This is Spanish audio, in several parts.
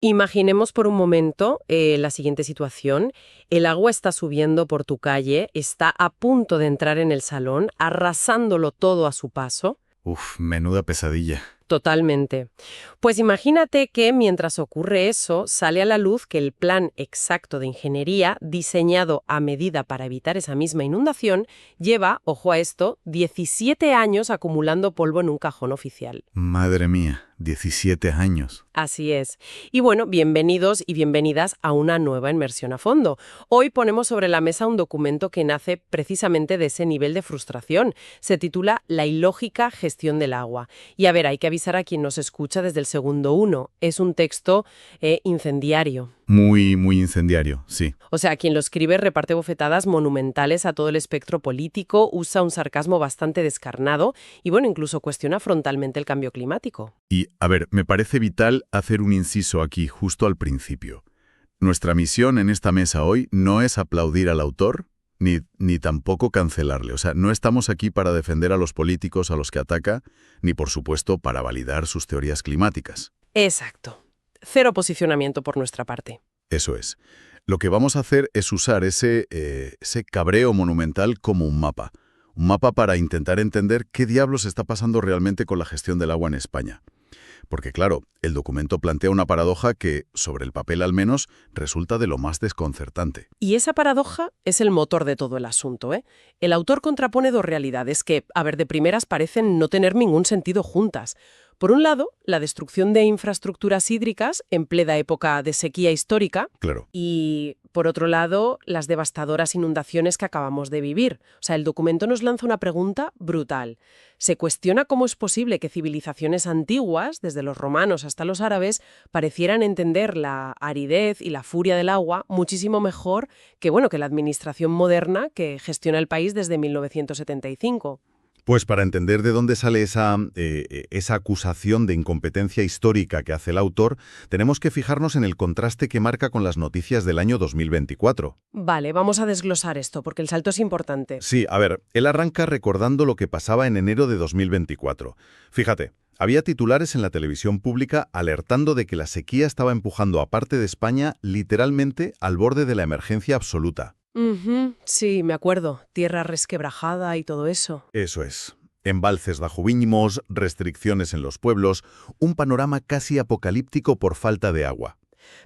Imaginemos por un momento la siguiente situación. El agua está subiendo por tu calle, está a punto de entrar en el salón, arrasándolo todo a su paso. Uf, menuda pesadilla. Totalmente. Pues imagínate que mientras ocurre eso, sale a la luz que el plan exacto de ingeniería, diseñado a medida para evitar esa misma inundación, lleva, ojo a esto, 17 años acumulando polvo en un cajón oficial. Madre mía, 17 años. Así es. Y bueno, bienvenidos y bienvenidas a una nueva inmersión a fondo. Hoy ponemos sobre la mesa un documento que nace precisamente de ese nivel de frustración. Se titula La ilógica gestión del agua. Y a ver, hay que avisar a quien nos escucha desde el segundo uno. Es un texto incendiario. Muy, muy incendiario, sí. O sea, quien lo escribe reparte bofetadas monumentales a todo el espectro político, usa un sarcasmo bastante descarnado y, bueno, incluso cuestiona frontalmente el cambio climático. Y, a ver, me parece vital hacer un inciso aquí, justo al principio. Nuestra misión en esta mesa hoy no es aplaudir al autor, ni tampoco cancelarle. O sea, no estamos aquí para defender a los políticos a los que ataca, ni, por supuesto, para validar sus teorías climáticas. Exacto. Cero posicionamiento por nuestra parte. Eso es. Lo que vamos a hacer es usar ese cabreo monumental como un mapa. Un mapa para intentar entender qué diablos está pasando realmente con la gestión del agua en España. Porque claro, el documento plantea una paradoja que, sobre el papel al menos, resulta de lo más desconcertante. Y esa paradoja es el motor de todo el asunto, ¿eh? El autor contrapone dos realidades que, a ver, de primeras parecen no tener ningún sentido juntas. Por un lado, la destrucción de infraestructuras hídricas en plena época de sequía histórica. Claro. Y, por otro lado, las devastadoras inundaciones que acabamos de vivir. O sea, el documento nos lanza una pregunta brutal. Se cuestiona cómo es posible que civilizaciones antiguas, desde los romanos hasta los árabes, parecieran entender la aridez y la furia del agua muchísimo mejor que, bueno, que la administración moderna que gestiona el país desde 1975. Pues para entender de dónde sale esa acusación de incompetencia histórica que hace el autor, tenemos que fijarnos en el contraste que marca con las noticias del año 2024. Vale, vamos a desglosar esto, porque el salto es importante. Sí, a ver, él arranca recordando lo que pasaba en enero de 2024. Fíjate, había titulares en la televisión pública alertando de que la sequía estaba empujando a parte de España literalmente al borde de la emergencia absoluta. Sí, me acuerdo. Tierra resquebrajada y todo eso. Eso es. Embalses bajo mínimos, restricciones en los pueblos, un panorama casi apocalíptico por falta de agua.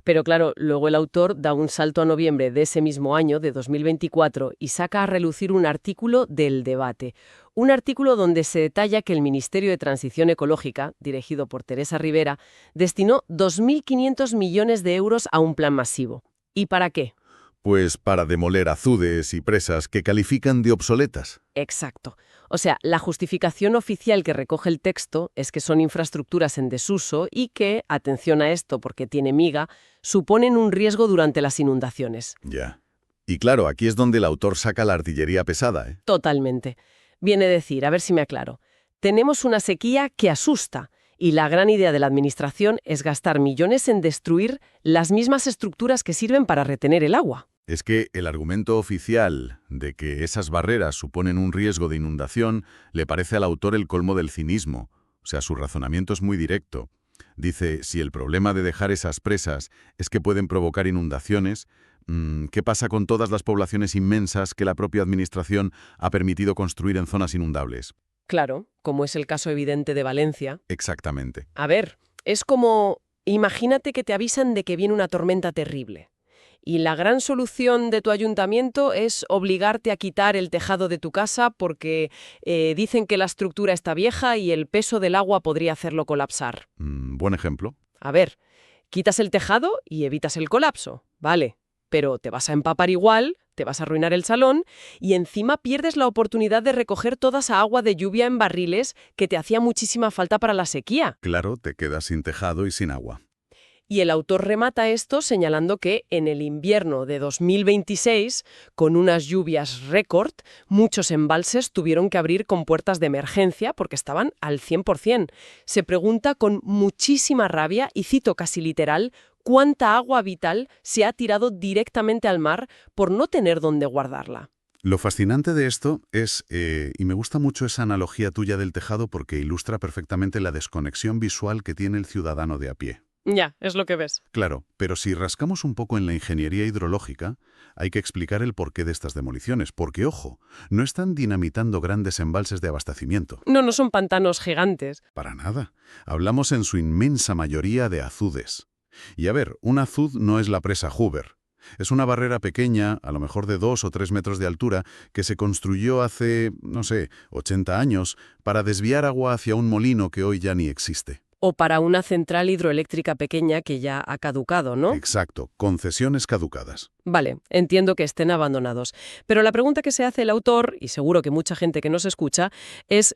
Pero claro, luego el autor da un salto a noviembre de ese mismo año, de 2024, y saca a relucir un artículo del Debate. Un artículo donde se detalla que el Ministerio de Transición Ecológica, dirigido por Teresa Rivera, destinó 2.500 millones de euros a un plan masivo. ¿Y para qué? Pues para demoler azudes y presas que califican de obsoletas. Exacto. O sea, la justificación oficial que recoge el texto es que son infraestructuras en desuso y que, atención a esto porque tiene miga, suponen un riesgo durante las inundaciones. Ya. Y claro, aquí es donde el autor saca la artillería pesada, ¿eh? Totalmente. Viene a decir, a ver si me aclaro, tenemos una sequía que asusta y la gran idea de la administración es gastar millones en destruir las mismas estructuras que sirven para retener el agua. Es que el argumento oficial de que esas barreras suponen un riesgo de inundación le parece al autor el colmo del cinismo. O sea, su razonamiento es muy directo. Dice, si el problema de dejar esas presas es que pueden provocar inundaciones, ¿qué pasa con todas las poblaciones inmensas que la propia administración ha permitido construir en zonas inundables? Claro, como es el caso evidente de Valencia. Exactamente. A ver, es como, imagínate que te avisan de que viene una tormenta terrible. Y la gran solución de tu ayuntamiento es obligarte a quitar el tejado de tu casa porque dicen que la estructura está vieja y el peso del agua podría hacerlo colapsar. Buen ejemplo. A ver, quitas el tejado y evitas el colapso, vale, pero te vas a empapar igual, te vas a arruinar el salón y encima pierdes la oportunidad de recoger toda esa agua de lluvia en barriles que te hacía muchísima falta para la sequía. Claro, te quedas sin tejado y sin agua. Y el autor remata esto señalando que en el invierno de 2026, con unas lluvias récord, muchos embalses tuvieron que abrir con puertas de emergencia porque estaban al 100%. Se pregunta con muchísima rabia, y cito casi literal, cuánta agua vital se ha tirado directamente al mar por no tener dónde guardarla. Lo fascinante de esto es, y me gusta mucho esa analogía tuya del tejado porque ilustra perfectamente la desconexión visual que tiene el ciudadano de a pie. Ya, es lo que ves. Claro, pero si rascamos un poco en la ingeniería hidrológica, hay que explicar el porqué de estas demoliciones, porque, ojo, no están dinamitando grandes embalses de abastecimiento. No son pantanos gigantes. Para nada. Hablamos en su inmensa mayoría de azudes. Y a ver, un azud no es la presa Hoover. Es una barrera pequeña, a lo mejor de 2 o 3 metros de altura, que se construyó hace, no sé, 80 años, para desviar agua hacia un molino que hoy ya ni existe. O para una central hidroeléctrica pequeña que ya ha caducado, ¿no? Exacto, concesiones caducadas. Vale, entiendo que estén abandonados. Pero la pregunta que se hace el autor, y seguro que mucha gente que nos escucha, es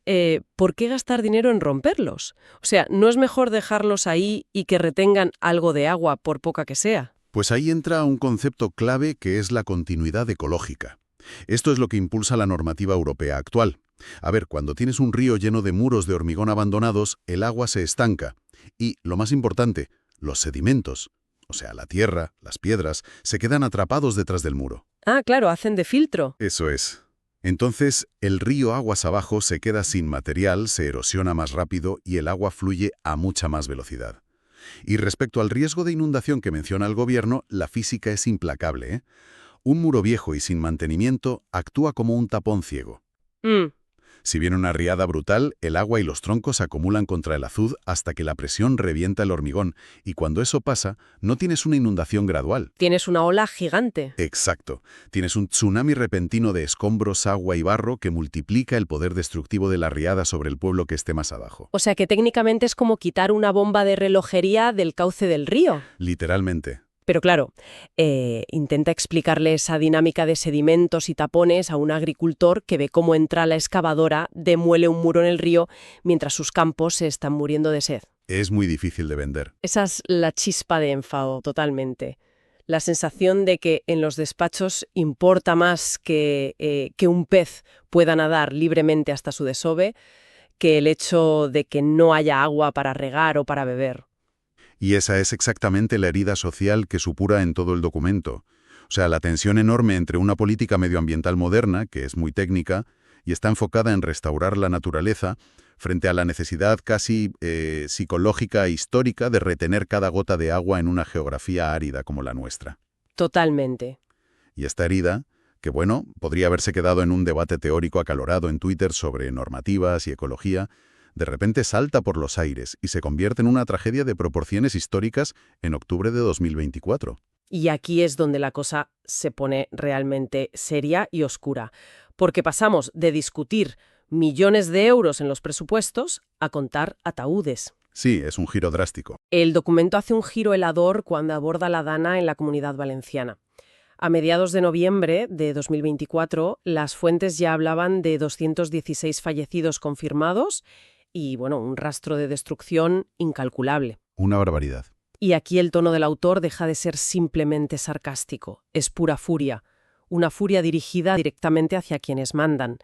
¿por qué gastar dinero en romperlos? O sea, ¿no es mejor dejarlos ahí y que retengan algo de agua por poca que sea? Pues ahí entra un concepto clave que es la continuidad ecológica. Esto es lo que impulsa la normativa europea actual. A ver, cuando tienes un río lleno de muros de hormigón abandonados, el agua se estanca. Y, lo más importante, los sedimentos, o sea, la tierra, las piedras, se quedan atrapados detrás del muro. Ah, claro, hacen de filtro. Eso es. Entonces, el río aguas abajo se queda sin material, se erosiona más rápido y el agua fluye a mucha más velocidad. Y respecto al riesgo de inundación que menciona el gobierno, la física es implacable, ¿eh? Un muro viejo y sin mantenimiento actúa como un tapón ciego. Si viene una riada brutal, el agua y los troncos se acumulan contra el azud hasta que la presión revienta el hormigón, y cuando eso pasa, no tienes una inundación gradual. Tienes una ola gigante. Exacto. Tienes un tsunami repentino de escombros, agua y barro que multiplica el poder destructivo de la riada sobre el pueblo que esté más abajo. O sea que técnicamente es como quitar una bomba de relojería del cauce del río. Literalmente. Pero claro, intenta explicarle esa dinámica de sedimentos y tapones a un agricultor que ve cómo entra la excavadora, demuele un muro en el río, mientras sus campos se están muriendo de sed. Es muy difícil de vender. Esa es la chispa de enfado, totalmente. La sensación de que en los despachos importa más que un pez pueda nadar libremente hasta su desove, que el hecho de que no haya agua para regar o para beber. Y esa es exactamente la herida social que supura en todo el documento. O sea, la tensión enorme entre una política medioambiental moderna, que es muy técnica, y está enfocada en restaurar la naturaleza, frente a la necesidad casi psicológica e histórica de retener cada gota de agua en una geografía árida como la nuestra. Totalmente. Y esta herida, que bueno, podría haberse quedado en un debate teórico acalorado en Twitter sobre normativas y ecología, de repente salta por los aires y se convierte en una tragedia de proporciones históricas en octubre de 2024. Y aquí es donde la cosa se pone realmente seria y oscura, porque pasamos de discutir millones de euros en los presupuestos a contar ataúdes. Sí, es un giro drástico. El documento hace un giro helador cuando aborda la Dana en la Comunidad Valenciana. A mediados de noviembre de 2024, las fuentes ya hablaban de 216 fallecidos confirmados y, bueno, un rastro de destrucción incalculable. Una barbaridad. Y aquí el tono del autor deja de ser simplemente sarcástico, es pura furia, una furia dirigida directamente hacia quienes mandan.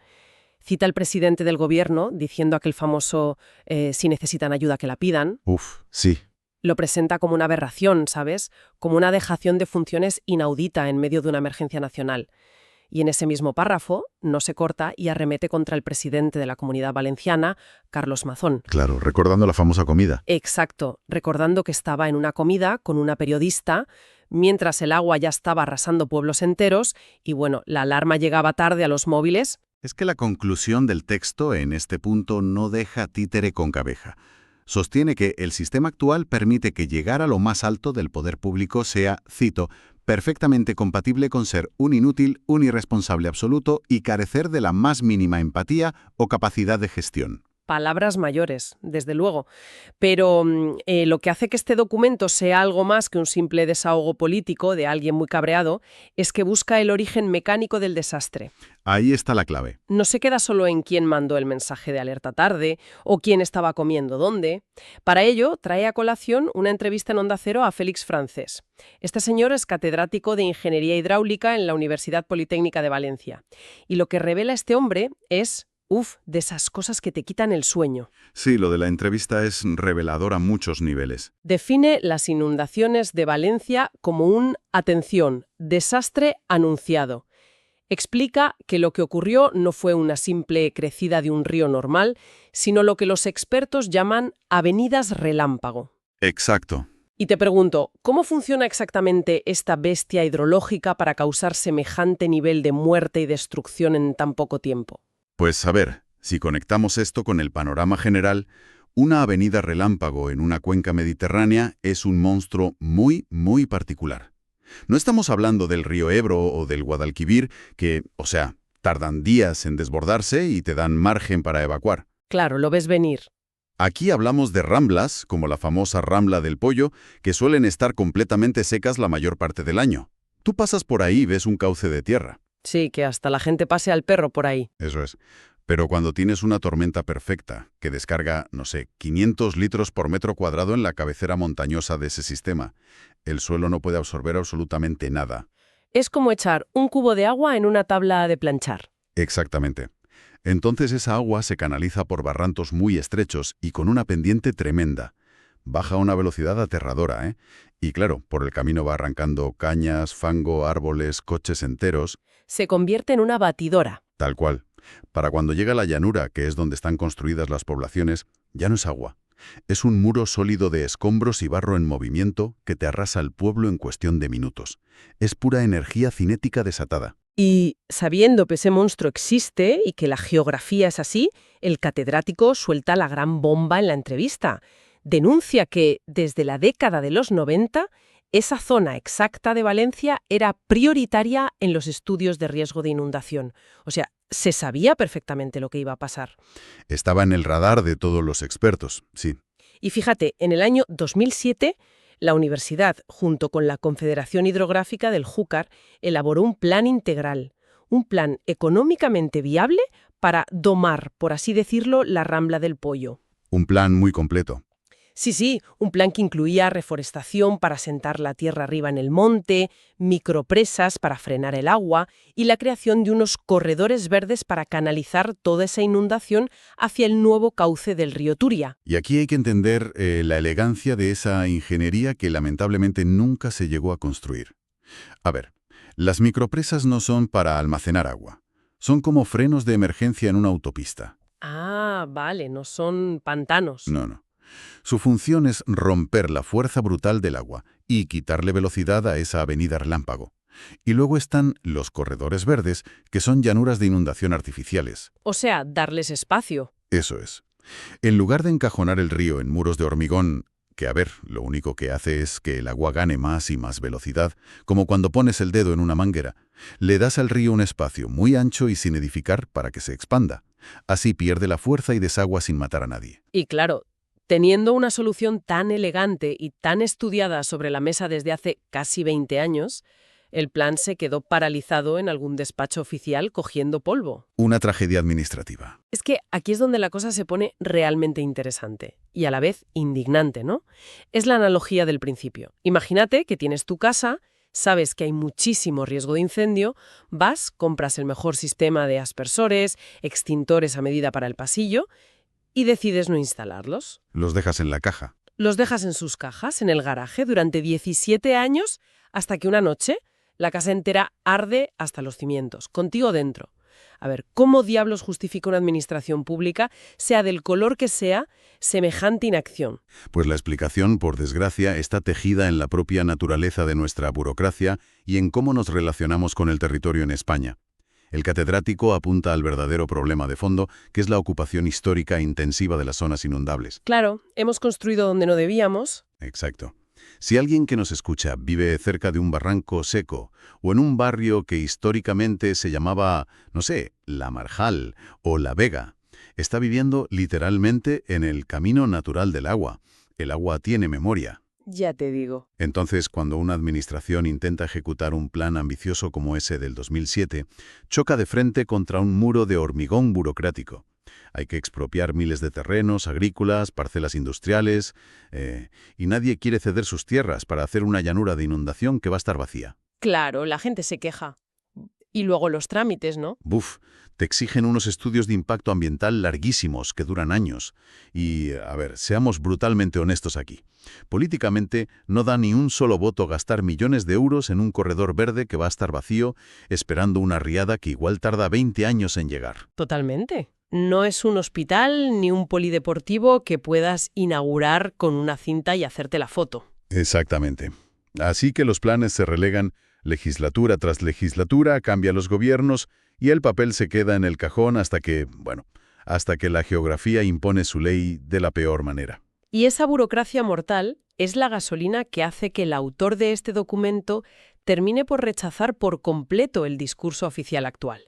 Cita al presidente del gobierno diciendo aquel famoso si necesitan ayuda que la pidan. Sí. Lo presenta como una aberración, ¿sabes? Como una dejación de funciones inaudita en medio de una emergencia nacional. Y en ese mismo párrafo no se corta y arremete contra el presidente de la Comunidad Valenciana, Carlos Mazón. Claro, recordando la famosa comida. Exacto, recordando que estaba en una comida con una periodista, mientras el agua ya estaba arrasando pueblos enteros y, bueno, la alarma llegaba tarde a los móviles. Es que la conclusión del texto en este punto no deja títere con cabeza. Sostiene que el sistema actual permite que llegar a lo más alto del poder público sea, cito, perfectamente compatible con ser un inútil, un irresponsable absoluto y carecer de la más mínima empatía o capacidad de gestión. Palabras mayores, desde luego. Pero lo que hace que este documento sea algo más que un simple desahogo político de alguien muy cabreado es que busca el origen mecánico del desastre. Ahí está la clave. No se queda solo en quién mandó el mensaje de alerta tarde o quién estaba comiendo dónde. Para ello, trae a colación una entrevista en Onda Cero a Félix Francés. Este señor es catedrático de Ingeniería Hidráulica en la Universidad Politécnica de Valencia. Y lo que revela este hombre es de esas cosas que te quitan el sueño. Sí, lo de la entrevista es revelador a muchos niveles. Define las inundaciones de Valencia como un, atención, desastre anunciado. Explica que lo que ocurrió no fue una simple crecida de un río normal, sino lo que los expertos llaman avenidas relámpago. Exacto. Y te pregunto, ¿cómo funciona exactamente esta bestia hidrológica para causar semejante nivel de muerte y destrucción en tan poco tiempo? Pues a ver, si conectamos esto con el panorama general, una avenida relámpago en una cuenca mediterránea es un monstruo muy, muy particular. No estamos hablando del río Ebro o del Guadalquivir, que, o sea, tardan días en desbordarse y te dan margen para evacuar. Claro, lo ves venir. Aquí hablamos de ramblas, como la famosa Rambla del Pollo, que suelen estar completamente secas la mayor parte del año. Tú pasas por ahí y ves un cauce de tierra. Sí, que hasta la gente pase al perro por ahí. Eso es. Pero cuando tienes una tormenta perfecta, que descarga, no sé, 500 litros por metro cuadrado en la cabecera montañosa de ese sistema, el suelo no puede absorber absolutamente nada. Es como echar un cubo de agua en una tabla de planchar. Exactamente. Entonces esa agua se canaliza por barrancos muy estrechos y con una pendiente tremenda. Baja a una velocidad aterradora, ¿eh? Y claro, por el camino va arrancando cañas, fango, árboles, coches enteros. Se convierte en una batidora. Tal cual. Para cuando llega a la llanura, que es donde están construidas las poblaciones, ya no es agua. Es un muro sólido de escombros y barro en movimiento que te arrasa el pueblo en cuestión de minutos. Es pura energía cinética desatada. Y sabiendo que ese monstruo existe y que la geografía es así, el catedrático suelta la gran bomba en la entrevista. Denuncia que, desde la década de los 90, esa zona exacta de Valencia era prioritaria en los estudios de riesgo de inundación. O sea, se sabía perfectamente lo que iba a pasar. Estaba en el radar de todos los expertos, sí. Y fíjate, en el año 2007, la universidad, junto con la Confederación Hidrográfica del Júcar, elaboró un plan integral, un plan económicamente viable para domar, por así decirlo, la Rambla del Pollo. Un plan muy completo. Sí, un plan que incluía reforestación para sentar la tierra arriba en el monte, micropresas para frenar el agua y la creación de unos corredores verdes para canalizar toda esa inundación hacia el nuevo cauce del río Turia. Y aquí hay que entender la elegancia de esa ingeniería que lamentablemente nunca se llegó a construir. A ver, las micropresas no son para almacenar agua. Son como frenos de emergencia en una autopista. Ah, vale, no son pantanos. No. Su función es romper la fuerza brutal del agua y quitarle velocidad a esa avenida relámpago. Y luego están los corredores verdes, que son llanuras de inundación artificiales. O sea, darles espacio. Eso es. En lugar de encajonar el río en muros de hormigón, que a ver, lo único que hace es que el agua gane más y más velocidad, como cuando pones el dedo en una manguera, le das al río un espacio muy ancho y sin edificar para que se expanda. Así pierde la fuerza y desagua sin matar a nadie. Y claro, teniendo una solución tan elegante y tan estudiada sobre la mesa desde hace casi 20 años, el plan se quedó paralizado en algún despacho oficial cogiendo polvo. Una tragedia administrativa. Es que aquí es donde la cosa se pone realmente interesante y a la vez indignante, ¿no? Es la analogía del principio. Imagínate que tienes tu casa, sabes que hay muchísimo riesgo de incendio, vas, compras el mejor sistema de aspersores, extintores a medida para el pasillo y decides no instalarlos. Los dejas en la caja. Los dejas en sus cajas, en el garaje, durante 17 años, hasta que una noche la casa entera arde hasta los cimientos, contigo dentro. A ver, ¿cómo diablos justifica una administración pública, sea del color que sea, semejante inacción? Pues la explicación, por desgracia, está tejida en la propia naturaleza de nuestra burocracia y en cómo nos relacionamos con el territorio en España. El catedrático apunta al verdadero problema de fondo, que es la ocupación histórica intensiva de las zonas inundables. Claro, hemos construido donde no debíamos. Exacto. Si alguien que nos escucha vive cerca de un barranco seco o en un barrio que históricamente se llamaba, no sé, La Marjal o La Vega, está viviendo literalmente en el camino natural del agua. El agua tiene memoria. Ya te digo. Entonces, cuando una administración intenta ejecutar un plan ambicioso como ese del 2007, choca de frente contra un muro de hormigón burocrático. Hay que expropiar miles de terrenos agrícolas, parcelas industriales, y nadie quiere ceder sus tierras para hacer una llanura de inundación que va a estar vacía. Claro, la gente se queja. Y luego los trámites, ¿no? Buf, te exigen unos estudios de impacto ambiental larguísimos que duran años. Y, a ver, seamos brutalmente honestos aquí. Políticamente no da ni un solo voto gastar millones de euros en un corredor verde que va a estar vacío, esperando una riada que igual tarda 20 años en llegar. Totalmente. No es un hospital ni un polideportivo que puedas inaugurar con una cinta y hacerte la foto. Exactamente. Así que los planes se relegan legislatura tras legislatura, cambian los gobiernos y el papel se queda en el cajón hasta que la geografía impone su ley de la peor manera. Y esa burocracia mortal es la gasolina que hace que el autor de este documento termine por rechazar por completo el discurso oficial actual.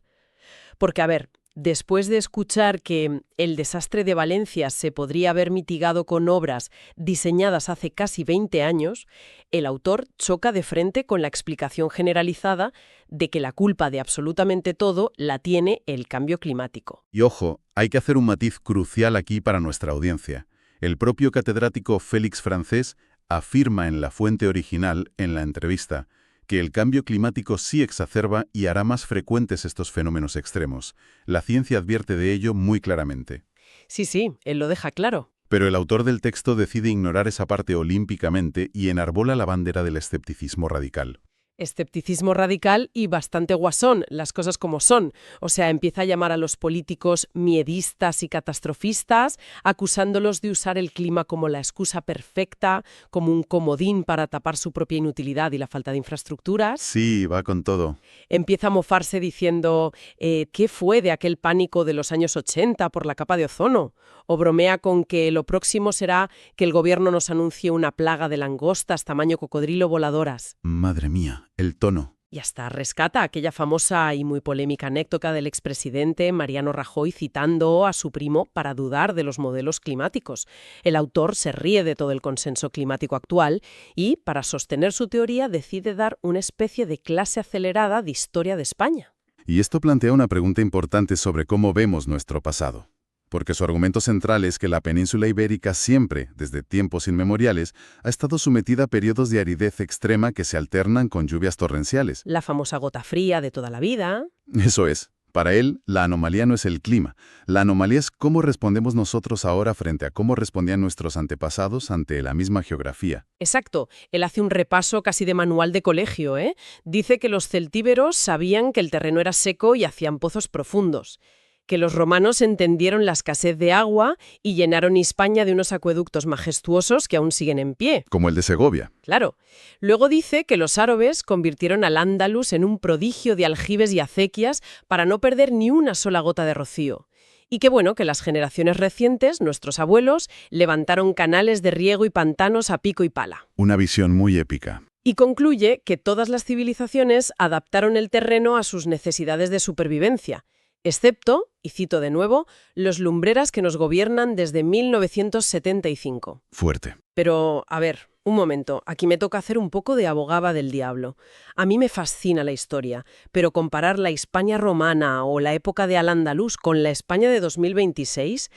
Porque, a ver, después de escuchar que el desastre de Valencia se podría haber mitigado con obras diseñadas hace casi 20 años, el autor choca de frente con la explicación generalizada de que la culpa de absolutamente todo la tiene el cambio climático. Y ojo, hay que hacer un matiz crucial aquí para nuestra audiencia. El propio catedrático Félix Francés afirma en la fuente original, en la entrevista, que el cambio climático sí exacerba y hará más frecuentes estos fenómenos extremos. La ciencia advierte de ello muy claramente. Sí, él lo deja claro. Pero el autor del texto decide ignorar esa parte olímpicamente y enarbola la bandera del escepticismo radical. Escepticismo radical y bastante guasón, las cosas como son. O sea, empieza a llamar a los políticos miedistas y catastrofistas, acusándolos de usar el clima como la excusa perfecta, como un comodín para tapar su propia inutilidad y la falta de infraestructuras. Sí, va con todo. Empieza a mofarse diciendo ¿qué fue de aquel pánico de los años 80 por la capa de ozono? O bromea con que lo próximo será que el gobierno nos anuncie una plaga de langostas tamaño cocodrilo voladoras. Madre mía, el tono. Y hasta rescata aquella famosa y muy polémica anécdota del expresidente Mariano Rajoy citando a su primo para dudar de los modelos climáticos. El autor se ríe de todo el consenso climático actual y, para sostener su teoría, decide dar una especie de clase acelerada de historia de España. Y esto plantea una pregunta importante sobre cómo vemos nuestro pasado. Porque su argumento central es que la península ibérica siempre, desde tiempos inmemoriales, ha estado sometida a periodos de aridez extrema que se alternan con lluvias torrenciales. La famosa gota fría de toda la vida. Eso es. Para él, la anomalía no es el clima. La anomalía es cómo respondemos nosotros ahora frente a cómo respondían nuestros antepasados ante la misma geografía. Exacto. Él hace un repaso casi de manual de colegio, ¿eh? Dice que los celtíberos sabían que el terreno era seco y hacían pozos profundos, que los romanos entendieron la escasez de agua y llenaron Hispania de unos acueductos majestuosos que aún siguen en pie. Como el de Segovia. Claro. Luego dice que los árabes convirtieron al Andalus en un prodigio de aljibes y acequias para no perder ni una sola gota de rocío. Y que bueno, que las generaciones recientes, nuestros abuelos, levantaron canales de riego y pantanos a pico y pala. Una visión muy épica. Y concluye que todas las civilizaciones adaptaron el terreno a sus necesidades de supervivencia, excepto, y cito de nuevo, los lumbreras que nos gobiernan desde 1975. Fuerte. Pero, a ver, un momento, aquí me toca hacer un poco de abogada del diablo. A mí me fascina la historia, pero comparar la Hispania romana o la época de Al-Ándalus con la España de 2026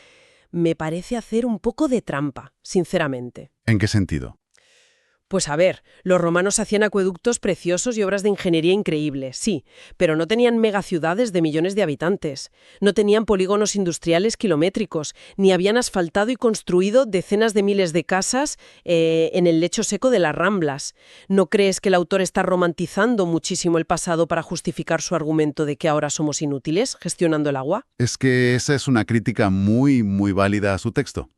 me parece hacer un poco de trampa, sinceramente. ¿En qué sentido? Pues a ver, los romanos hacían acueductos preciosos y obras de ingeniería increíbles, sí, pero no tenían megaciudades de millones de habitantes, no tenían polígonos industriales kilométricos, ni habían asfaltado y construido decenas de miles de casas en el lecho seco de las Ramblas. ¿No crees que el autor está romantizando muchísimo el pasado para justificar su argumento de que ahora somos inútiles gestionando el agua? Es que esa es una crítica muy válida a su texto.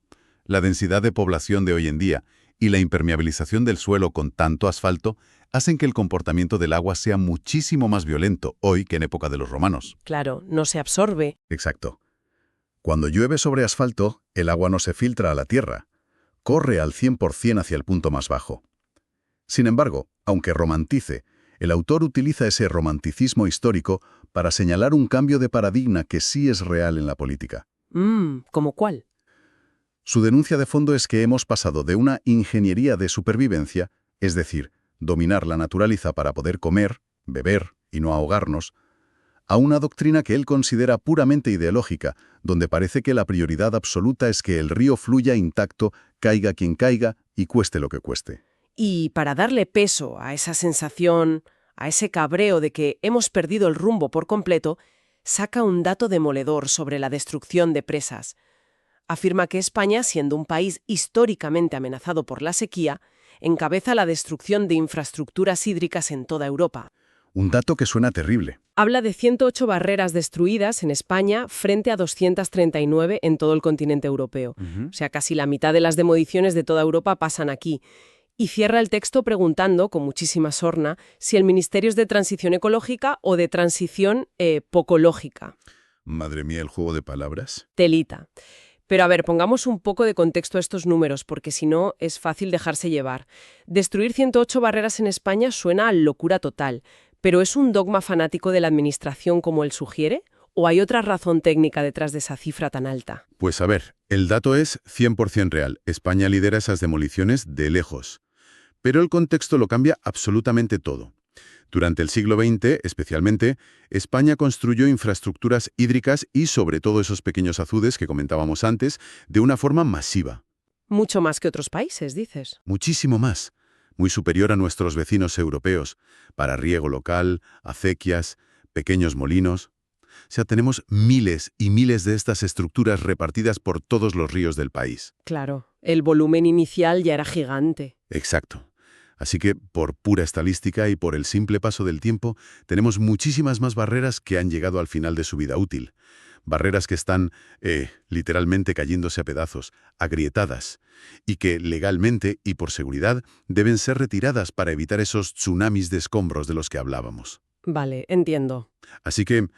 La densidad de población de hoy en día y la impermeabilización del suelo con tanto asfalto hacen que el comportamiento del agua sea muchísimo más violento hoy que en época de los romanos. Claro, no se absorbe. Exacto. Cuando llueve sobre asfalto, el agua no se filtra a la tierra. Corre al 100% hacia el punto más bajo. Sin embargo, aunque romantice, el autor utiliza ese romanticismo histórico para señalar un cambio de paradigma que sí es real en la política. ¿Cómo cuál? Su denuncia de fondo es que hemos pasado de una ingeniería de supervivencia, es decir, dominar la naturaleza para poder comer, beber y no ahogarnos, a una doctrina que él considera puramente ideológica, donde parece que la prioridad absoluta es que el río fluya intacto, caiga quien caiga y cueste lo que cueste. Y para darle peso a esa sensación, a ese cabreo de que hemos perdido el rumbo por completo, saca un dato demoledor sobre la destrucción de presas. Afirma que España, siendo un país históricamente amenazado por la sequía, encabeza la destrucción de infraestructuras hídricas en toda Europa. Un dato que suena terrible. Habla de 108 barreras destruidas en España frente a 239 en todo el continente europeo. O sea, casi la mitad de las demoliciones de toda Europa pasan aquí. Y cierra el texto preguntando, con muchísima sorna, si el ministerio es de transición ecológica o de transición pocológica. Madre mía, el juego de palabras. Telita. Pero a ver, pongamos un poco de contexto a estos números, porque si no es fácil dejarse llevar. Destruir 108 barreras en España suena a locura total, pero ¿es un dogma fanático de la administración como él sugiere? ¿O hay otra razón técnica detrás de esa cifra tan alta? Pues a ver, el dato es 100% real. España lidera esas demoliciones de lejos. Pero el contexto lo cambia absolutamente todo. Durante el siglo XX, especialmente, España construyó infraestructuras hídricas y sobre todo esos pequeños azudes que comentábamos antes, de una forma masiva. Mucho más que otros países, dices. Muchísimo más. Muy superior a nuestros vecinos europeos, para riego local, acequias, pequeños molinos. O sea, tenemos miles y miles de estas estructuras repartidas por todos los ríos del país. Claro, el volumen inicial ya era gigante. Exacto. Así que, por pura estadística y por el simple paso del tiempo, tenemos muchísimas más barreras que han llegado al final de su vida útil. Barreras que están, literalmente cayéndose a pedazos, agrietadas, y que legalmente y por seguridad deben ser retiradas para evitar esos tsunamis de escombros de los que hablábamos. Vale, entiendo. Así que,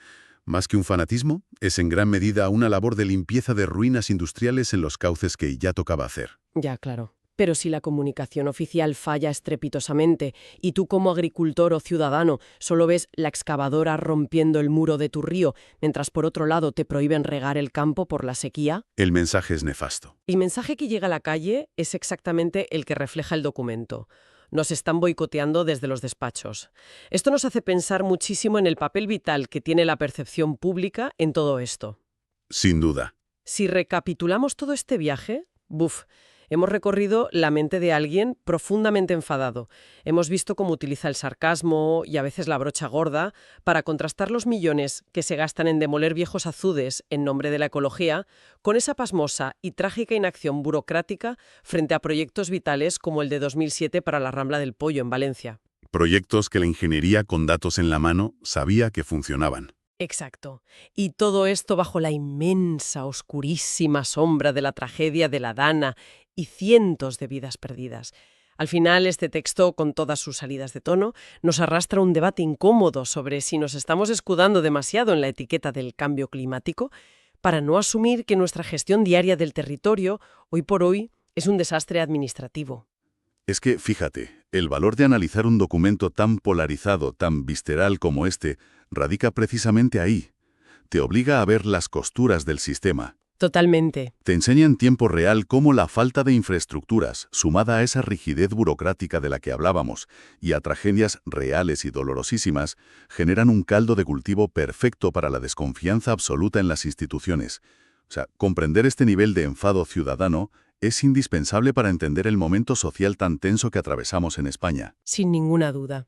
más que un fanatismo, es en gran medida una labor de limpieza de ruinas industriales en los cauces que ya tocaba hacer. Ya, claro. Pero si la comunicación oficial falla estrepitosamente y tú como agricultor o ciudadano solo ves la excavadora rompiendo el muro de tu río, mientras por otro lado te prohíben regar el campo por la sequía, El mensaje es nefasto. el mensaje que llega a la calle es exactamente el que refleja el documento. Nos están boicoteando desde los despachos. Esto nos hace pensar muchísimo en el papel vital que tiene la percepción pública en todo esto. Sin duda. Si recapitulamos todo este viaje, hemos recorrido la mente de alguien profundamente enfadado. Hemos visto cómo utiliza el sarcasmo y a veces la brocha gorda para contrastar los millones que se gastan en demoler viejos azudes en nombre de la ecología con esa pasmosa y trágica inacción burocrática frente a proyectos vitales como el de 2007 para la Rambla del Pollo en Valencia. Proyectos que la ingeniería con datos en la mano sabía que funcionaban. Exacto. Y todo esto bajo la inmensa, oscurísima sombra de la tragedia de la Dana y cientos de vidas perdidas. Al final, este texto, con todas sus salidas de tono, nos arrastra a un debate incómodo sobre si nos estamos escudando demasiado en la etiqueta del cambio climático para no asumir que nuestra gestión diaria del territorio, hoy por hoy, es un desastre administrativo. Es que, fíjate, el valor de analizar un documento tan polarizado, tan visceral como este, radica precisamente ahí. Te obliga a ver las costuras del sistema. Totalmente. Te enseña en tiempo real cómo la falta de infraestructuras, sumada a esa rigidez burocrática de la que hablábamos, y a tragedias reales y dolorosísimas, generan un caldo de cultivo perfecto para la desconfianza absoluta en las instituciones. O sea, comprender este nivel de enfado ciudadano es indispensable para entender el momento social tan tenso que atravesamos en España. Sin ninguna duda.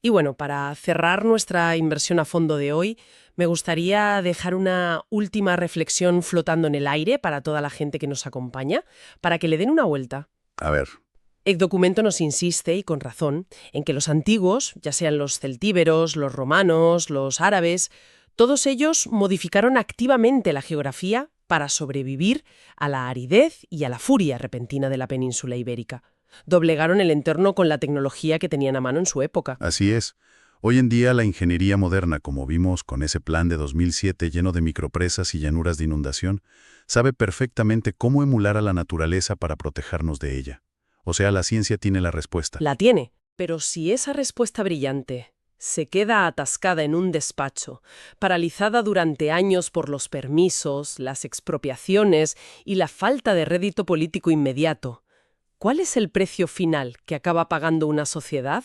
Y bueno, para cerrar nuestra inversión a fondo de hoy, me gustaría dejar una última reflexión flotando en el aire para toda la gente que nos acompaña, para que le den una vuelta. A ver. El documento nos insiste, y con razón, en que los antiguos, ya sean los celtíberos, los romanos, los árabes, todos ellos modificaron activamente la geografía para sobrevivir a la aridez y a la furia repentina de la península ibérica. Doblegaron el entorno con la tecnología que tenían a mano en su época. Así es. Hoy en día la ingeniería moderna, como vimos con ese plan de 2007 lleno de micropresas y llanuras de inundación, sabe perfectamente cómo emular a la naturaleza para protegernos de ella. O sea, la ciencia tiene la respuesta. La tiene, pero si esa respuesta brillante se queda atascada en un despacho, paralizada durante años por los permisos, las expropiaciones y la falta de rédito político inmediato, ¿cuál es el precio final que acaba pagando una sociedad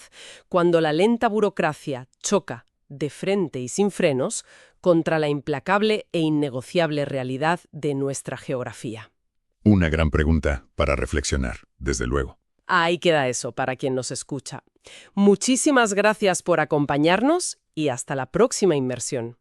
cuando la lenta burocracia choca, de frente y sin frenos, contra la implacable e innegociable realidad de nuestra geografía? Una gran pregunta para reflexionar, desde luego. Ahí queda eso para quien nos escucha. Muchísimas gracias por acompañarnos y hasta la próxima inmersión.